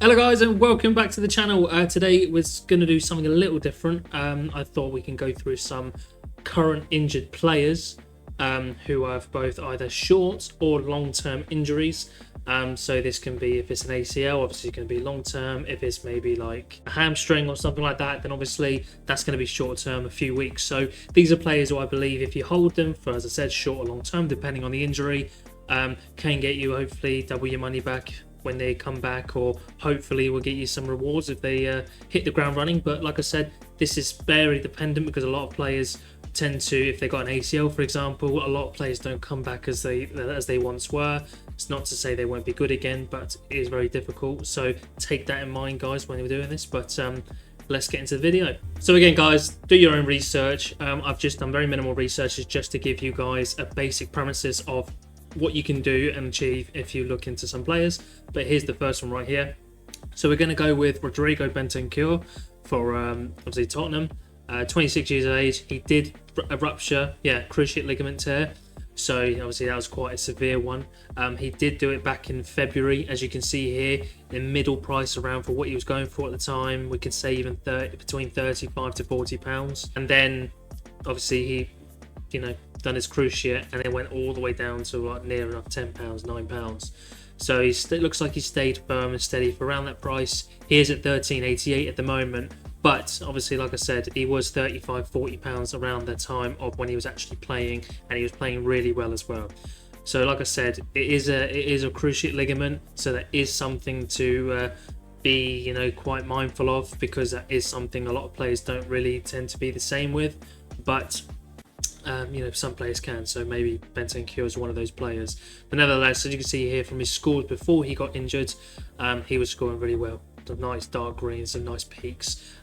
Hello guys and welcome back to the channel. Today we're going to do something a little different. I thought we can go through some current injured players who have both either short or long-term injuries. So this can be, if it's an ACL, obviously it's going to be long-term. If it's maybe like a hamstring or something like that, then obviously that's going to be short-term, a few weeks. So these are players who I believe if you hold them for, as I said, short or long-term, depending on the injury, can get you hopefully double your money back when they come back, or hopefully will get you some rewards if they hit the ground running. But like I said, this is very dependent because a lot of players tend to, if they got an ACL for example, a lot of players don't come back as they once were. It's not to say they won't be good again, but it is very difficult, so take that in mind guys when you're doing this. But let's get into the video. So again guys, do your own research. I've just done very minimal research just to give you guys a basic premises of what you can do and achieve if you look into some players. But here's the first one right here. So we're going to go with Rodrigo Bentancur for obviously Tottenham. 26 years of age. He did a rupture, cruciate ligament tear, so obviously that was quite a severe one. He did do it back in February, as you can see here, the middle price around for what he was going for at the time. We could say even between 35 to 40 pounds, and then obviously he done his cruciate and it went all the way down to like near enough 10 pounds, 9 pounds. So it looks like he stayed firm and steady for around that price. He is at 13.88 at the moment, but obviously like I said, he was 35-40 pounds around the time of when he was actually playing, and he was playing really well as well. So like I said, it is a cruciate ligament, so that is something to be quite mindful of, because that is something a lot of players don't really tend to be the same with. But some players can, so maybe Bentancur is one of those players. But nevertheless, as you can see here from his scores before he got injured, he was scoring really well. The nice dark greens and nice peaks.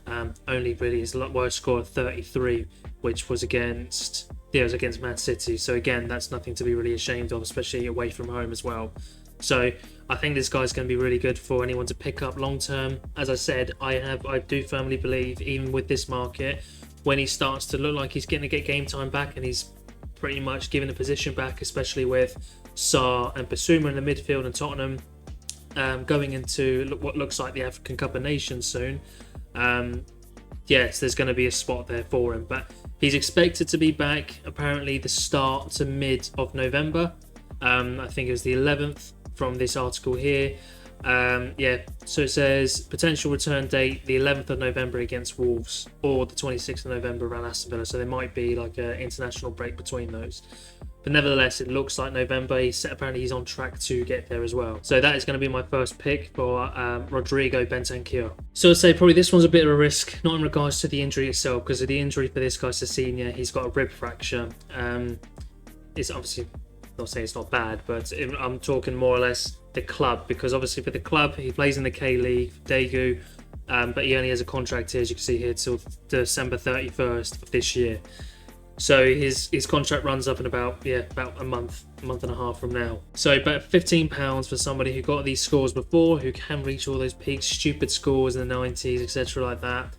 Only really his worst score of 33, which was against Man City. So again, that's nothing to be really ashamed of, especially away from home as well. So I think this guy's going to be really good for anyone to pick up long term. As I said, I do firmly believe, even with this market, when he starts to look like he's going to get game time back and he's pretty much given a position back, especially with Sarr and Bissouma in the midfield and Tottenham going into what looks like the African Cup of Nations soon, yes, there's going to be a spot there for him. But he's expected to be back apparently the start to mid of November. I think it was the 11th from this article here. So it says potential return date the 11th of November against Wolves, or the 26th of November around Aston Villa. So there might be like an international break between those. But nevertheless, it looks like November. Apparently he's on track to get there as well. So that is going to be my first pick for Rodrigo Bentancur. So I'd say probably this one's a bit of a risk, not in regards to the injury itself, because of the injury for this guy, Cesinha. He's got a rib fracture. It's obviously, not saying it's not bad, but I'm talking more or less the club, because obviously for the club he plays in the K-League, Daegu, but he only has a contract here, as you can see here, till December 31st of this year. So his contract runs up in about a month and a half from now. So about £15 for somebody who got these scores before, who can reach all those peaks, stupid scores in the 90s, etc. like that.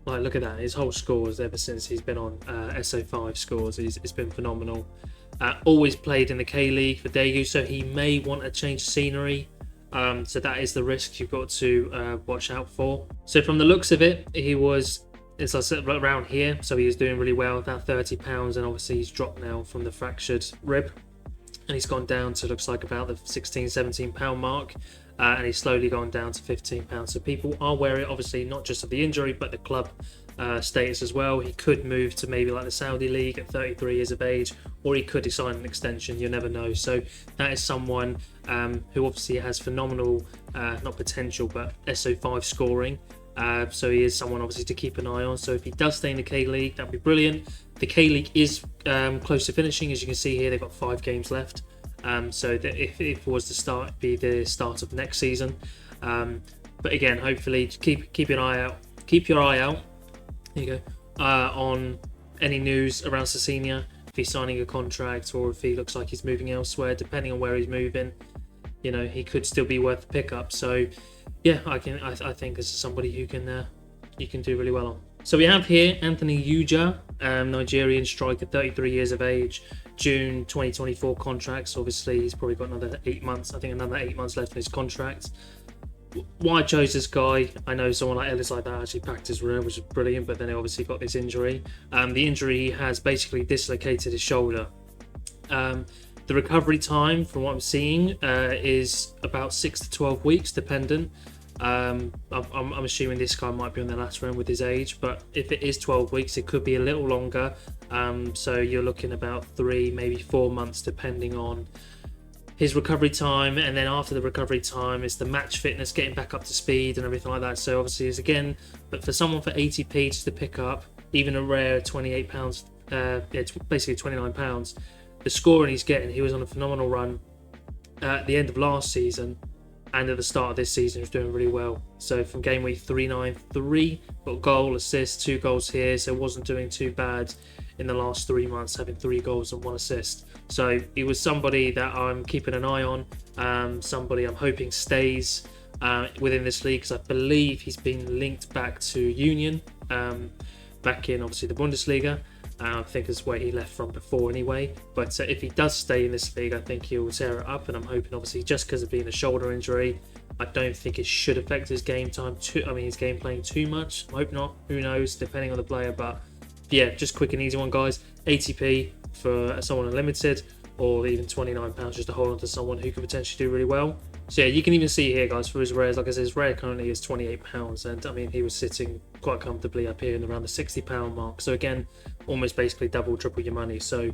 Like, look at that, his whole scores ever since he's been on SO5 scores, it's been phenomenal. Always played in the K-League for Daegu, so he may want a change of scenery. So that is the risk you've got to watch out for. So from the looks of it, he was, as I said, around here, so he was doing really well, about £30, and obviously he's dropped now from the fractured rib, and he's gone down to, looks like, about the £16-17 mark. And he's slowly gone down to £15. So people are wary, obviously, not just of the injury, but the club status as well. He could move to maybe like the Saudi League at 33 years of age, or he could sign an extension. You never know. So that is someone who obviously has phenomenal, not potential, but SO5 scoring. So he is someone obviously to keep an eye on. So if he does stay in the K-League, that'd be brilliant. The K-League is close to finishing, as you can see here. They've got 5 games left. So that if it was to start, it'd be the start of next season. But again, hopefully keep your eye out. Keep your eye out. There you go. On any news around Cesinha, if he's signing a contract or if he looks like he's moving elsewhere, depending on where he's moving, he could still be worth a pickup. So yeah, I think this is somebody who can you can do really well on. So we have here Anthony Ujah. Nigerian striker, 33 years of age, June 2024 contracts. Obviously, he's probably got another 8 months. I think another 8 months left in his contract. Why I chose this guy, I know someone like Ellis like that actually packed his rear, which is brilliant, but then he obviously got this injury. The injury he has basically dislocated his shoulder. The recovery time, from what I'm seeing, is about 6 to 12 weeks, dependent. I'm assuming this guy might be on the latter end with his age, but if it is 12 weeks, it could be a little longer. So you're looking about 3, maybe 4 months, depending on his recovery time. And then after the recovery time is the match fitness, getting back up to speed and everything like that. So obviously, it's again, but for someone for 80p just to pick up, even a rare £28, it's basically £29. The scoring he's getting, he was on a phenomenal run at the end of last season and at the start of this season. He was doing really well. So from game week 393, got goal, assist, 2 goals here, so wasn't doing too bad in the last 3 months, having 3 goals and 1 assist. So he was somebody that I'm keeping an eye on, somebody I'm hoping stays within this league, because I believe he's been linked back to Union, back in obviously the Bundesliga. I think is where he left from before anyway. But if he does stay in this league, I think he'll tear it up. And I'm hoping, obviously, just because of being a shoulder injury, I don't think it should affect his game time his game playing too much. I hope not. Who knows, depending on the player. But yeah, just quick and easy one, guys. 80p for someone unlimited, or even £29 just to hold on to someone who could potentially do really well. So yeah, you can even see here, guys, for his rares, like I said, his rare currently is £28, and I mean, he was sitting quite comfortably up here in around the £60 mark. So again, almost basically double, triple your money. So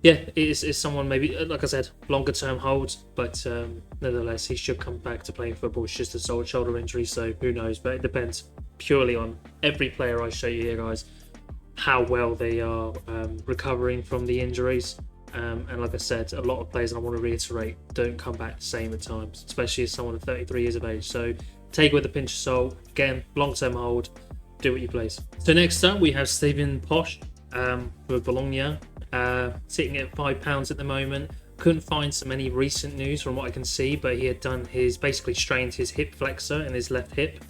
yeah, it's someone maybe, like I said, longer term hold, but nevertheless, he should come back to playing football. It's just a shoulder injury, so who knows? But it depends purely on every player I show you here, guys, how well they are recovering from the injuries. And like I said, a lot of players, and I want to reiterate, don't come back the same at times, especially as someone of 33 years of age. So take it with a pinch of salt. Again, long-term hold, do what you please. So next up, we have Stephen Posh with Bologna, sitting at £5 at the moment. Couldn't find so many recent news from what I can see, but he had basically strained his hip flexor in his left hip.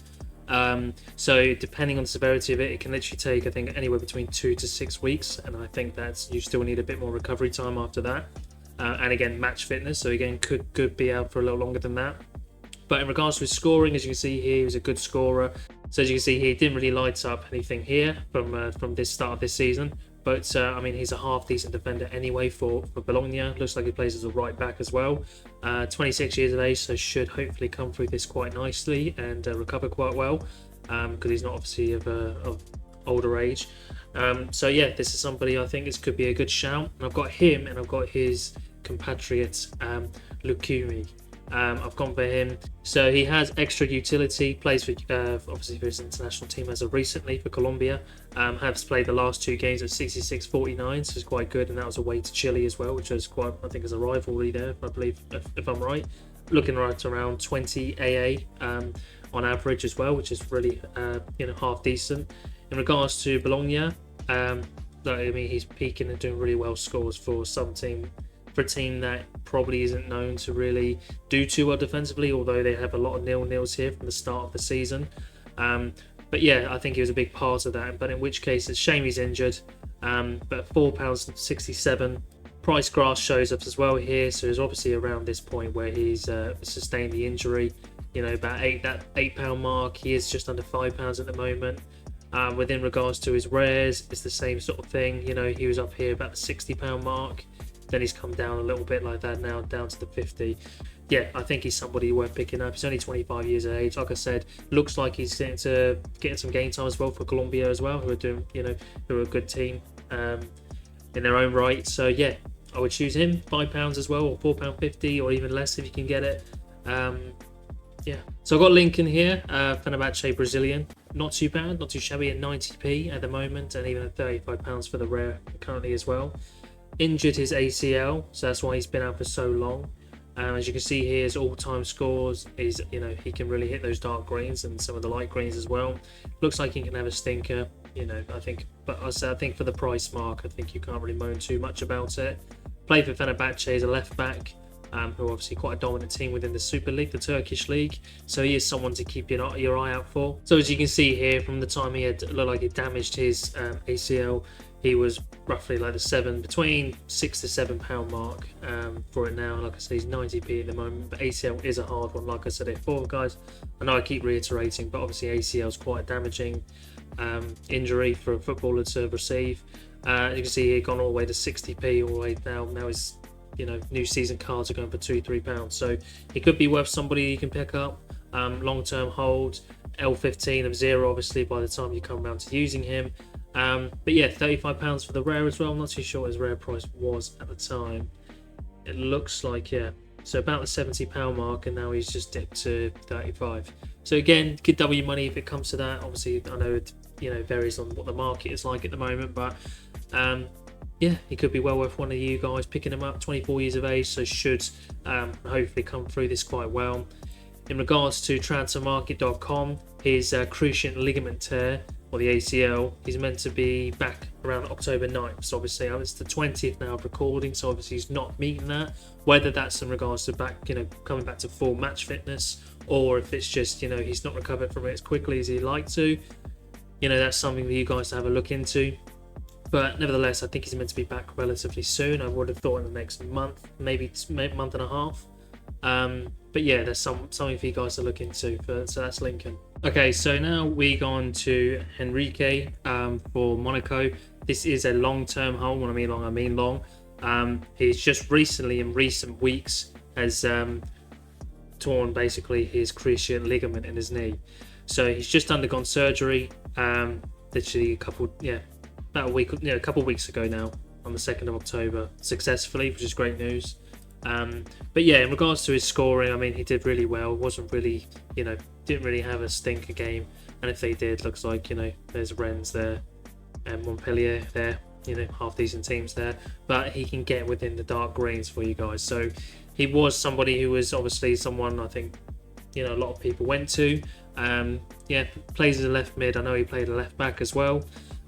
So depending on the severity of it, it can literally take, I think, anywhere between 2 to 6 weeks, and I think that you still need a bit more recovery time after that. And again, match fitness, so again, could be out for a little longer than that. But in regards to his scoring, as you can see here, he was a good scorer. So as you can see here, he didn't really light up anything here from this start of this season. But I mean, he's a half decent defender anyway for Bologna. Looks like he plays as a right back as well. 26 years of age, so should hopefully come through this quite nicely and recover quite well, because he's not obviously of older age. So yeah, this is somebody I think this could be a good shout. And I've got him, and I've got his compatriot Lucumi. I've gone for him. So he has extra utility, plays for obviously for his international team as of recently for Colombia. Has played the last 2 games at 66-49, so it's quite good, and that was away to Chile as well, which was quite, I think, as a rivalry there, I believe, if I'm right. Looking right around 20 AA on average as well, which is really half decent. In regards to Bologna, I mean, he's peaking and doing really well scores for a team that probably isn't known to really do too well defensively, although they have a lot of nil-nils here from the start of the season. But yeah, I think he was a big part of that. But in which case, it's a shame he's injured. But £4.67. Price grass shows up as well here, so he's obviously around this point where he's sustained the injury. About that £8 mark. He is just under £5 at the moment. Within regards to his rares, it's the same sort of thing. He was up here about the £60 mark. Then he's come down a little bit like that now, down to the 50. Yeah, I think he's somebody worth picking up. He's only 25 years of age. Like I said, looks like he's getting some game time as well for Colombia as well, who are doing, who are a good team in their own right. So yeah, I would choose him. £5 as well, or £4.50, or even less if you can get it. Yeah. So I've got Lincoln here, Fenerbahce Brazilian. Not too bad, not too shabby at 90p at the moment, and even at £35 for the rare currently as well. Injured his ACL, so that's why he's been out for so long. As you can see here, his all-time scores is, he can really hit those dark greens and some of the light greens as well. Looks like he can have a stinker, I think. But I think for the price mark, I think you can't really moan too much about it. Played for Fenerbahce as a left back, who are obviously quite a dominant team within the Super League, the Turkish league. So he is someone to keep your eye out for. So as you can see here, from the time he had looked like he damaged his ACL, he was roughly like between £6 to £7 mark for it now. Like I said, he's 90p at the moment, but ACL is a hard one, like I said before, guys. I know I keep reiterating, but obviously ACL is quite a damaging injury for a footballer to receive. You can see here, gone all the way to 60p all the way now. Now his new season cards are going for £2-3, so he could be worth somebody you can pick up. Long-term hold, L15 of 0 obviously by the time you come around to using him. But yeah, £35 for the rare as well. I'm not too sure what his rare price was at the time. It looks like, yeah, so about the £70 mark, and now he's just dipped to 35. So again, could double your money if it comes to that. Obviously, I know it varies on what the market is like at the moment, but yeah, he could be well worth one of you guys picking him up. 24 years of age, so should hopefully come through this quite well. In regards to transfermarket.com, his cruciate ligament tear, or the ACL, he's meant to be back around October 9th. So obviously, it's the 20th now of recording, so obviously he's not meeting that. Whether that's in regards to coming back to full match fitness, or if it's just, he's not recovered from it as quickly as he'd like to, that's something for you guys to have a look into. But nevertheless, I think he's meant to be back relatively soon. I would have thought in the next month, maybe month and a half. But yeah, there's something for you guys to look into. So that's Lincoln. Okay, so now we go on to Henrique for Monaco. This is a long-term hold. When I mean long, I mean long. He's just recently, in recent weeks, has torn basically his cruciate ligament in his knee. So he's just undergone surgery. Literally about a couple of weeks ago now, on the 2nd of October, successfully, which is great news. But yeah, in regards to his scoring, I mean, he did really well. Wasn't really, didn't really have a stinker game. And if they did, looks like, there's Rennes there and Montpellier there, half decent teams there. But he can get within the dark greens for you guys. So he was somebody who was obviously someone I think, a lot of people went to. Yeah, plays as a left mid. I know he played a left back as well.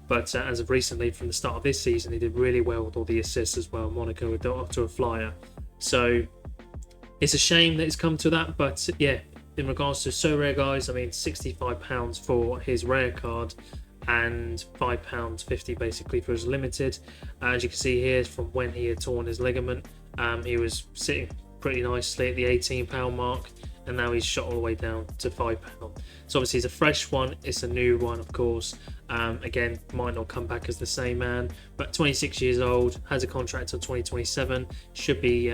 But as of recently, from the start of this season, he did really well with all the assists as well. Monaco were off to a flyer. So it's a shame that it's come to that. But yeah, in regards to Sorare, guys, I mean, £65 for his rare card and £5.50 basically for his limited. As you can see here, from when he had torn his ligament, he was sitting pretty nicely at the £18 mark. And now he's shot all the way down to £5. So obviously it's a fresh one, it's a new one, of course. Again, might not come back as the same man, but 26 years old, has a contract until 2027. Should be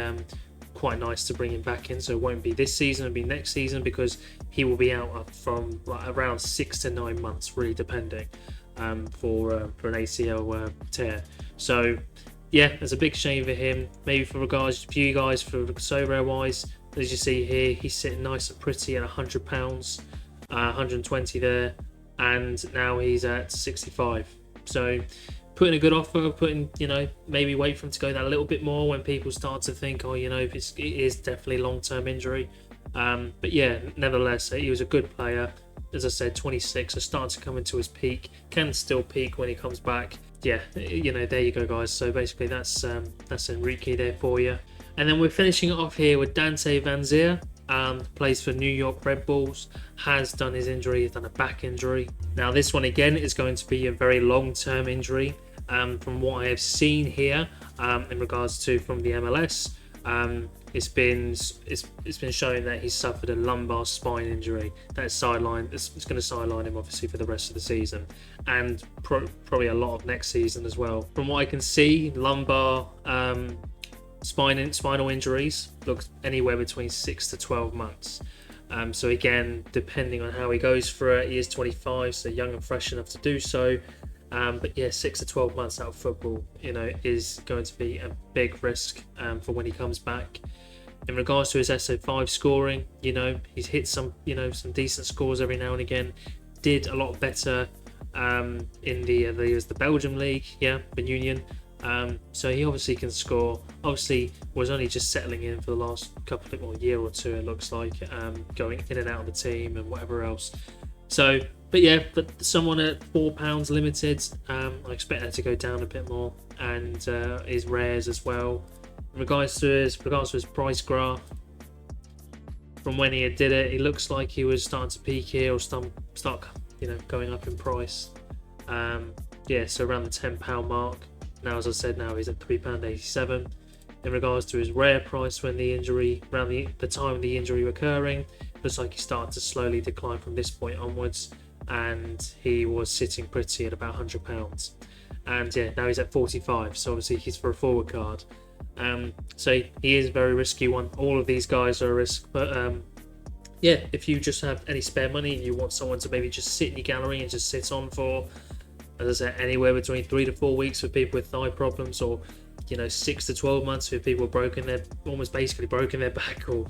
quite nice to bring him back in. So it won't be this season, it'll be next season, because he will be out from around 6 to 9 months, really depending, for an ACL tear. So yeah, it's a big shame for him. Maybe for you guys, for Sorare wise, as you see here, he's sitting nice and pretty at £100, 120 there, and now he's at 65. So putting a good offer, maybe wait for him to go that a little bit more when people start to think, it is definitely long-term injury. But yeah, nevertheless, he was a good player. As I said, 26, so starting to come into his peak, can still peak when he comes back. Yeah, there you go, guys. So basically that's Henrique there for you. And then we're finishing it off here with Dante Vanzeir. Plays for New York Red Bulls, has done his injury, he's done a back injury. Now this one again is going to be a very long-term injury. From what I have seen here, in regards to from the MLS, it's been shown that he's suffered a lumbar spine injury that's sidelined. It's going to sideline him obviously for the rest of the season, and probably a lot of next season as well. From what I can see, lumbar spinal injuries looks anywhere between 6 to 12 months. So again, depending on how he goes for it, he is 25, so young and fresh enough to do so. But yeah, 6 to 12 months out of football, is going to be a big risk for when he comes back. In regards to his SO5 scoring, he's hit some decent scores every now and again. Did a lot better in the Belgium league, the Union. So he obviously can score. Obviously was only just settling in for the last year or two, it looks like, going in and out of the team and whatever else. So, but someone at £4 limited, I expect that to go down a bit more, and his rares as well. In regards to his price graph, from when he did it, it looks like he was starting to peak here or start going up in price. yeah, so around the £10 mark. Now, as I said, now he's at £3.87. In regards to his rare price when the injury, around the time of the injury occurring, looks like he started to slowly decline from this point onwards, and he was sitting pretty at about £100. And yeah, now he's at 45, so obviously he's for a forward card. So he is a very risky one. All of these guys are a risk, but yeah, if you just have any spare money and you want someone to maybe just sit in your gallery and just sit on for, as I said, anywhere between 3 to 4 weeks for people with thigh problems, or 6 to 12 months for people almost basically broken their back, or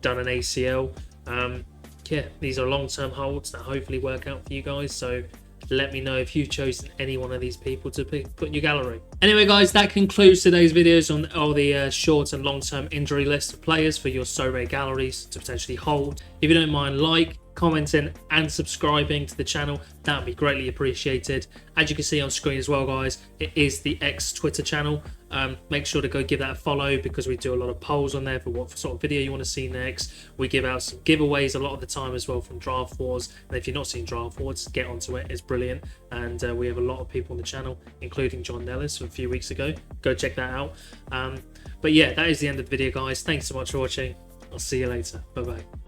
done an ACL. Yeah, these are long-term holds that hopefully work out for you guys. So let me know if you've chosen any one of these people to put in your gallery. Anyway, guys, that concludes today's videos on all the short and long-term injury list of players for your Sorare galleries to potentially hold. If you don't mind, commenting and subscribing to the channel, that would be greatly appreciated. As you can see on screen as well, guys, it is the X Twitter channel. Make sure to go give that a follow, because we do a lot of polls on there for what sort of video you want to see next. We give out some giveaways a lot of the time as well from Draft Wars, and if you're not seeing Draft Wars, get onto it. It's brilliant, and we have a lot of people on the channel, including John Nellis from a few weeks ago. Go check that out. But yeah, that is the end of the video, guys. Thanks so much for watching. I'll see you later. Bye bye.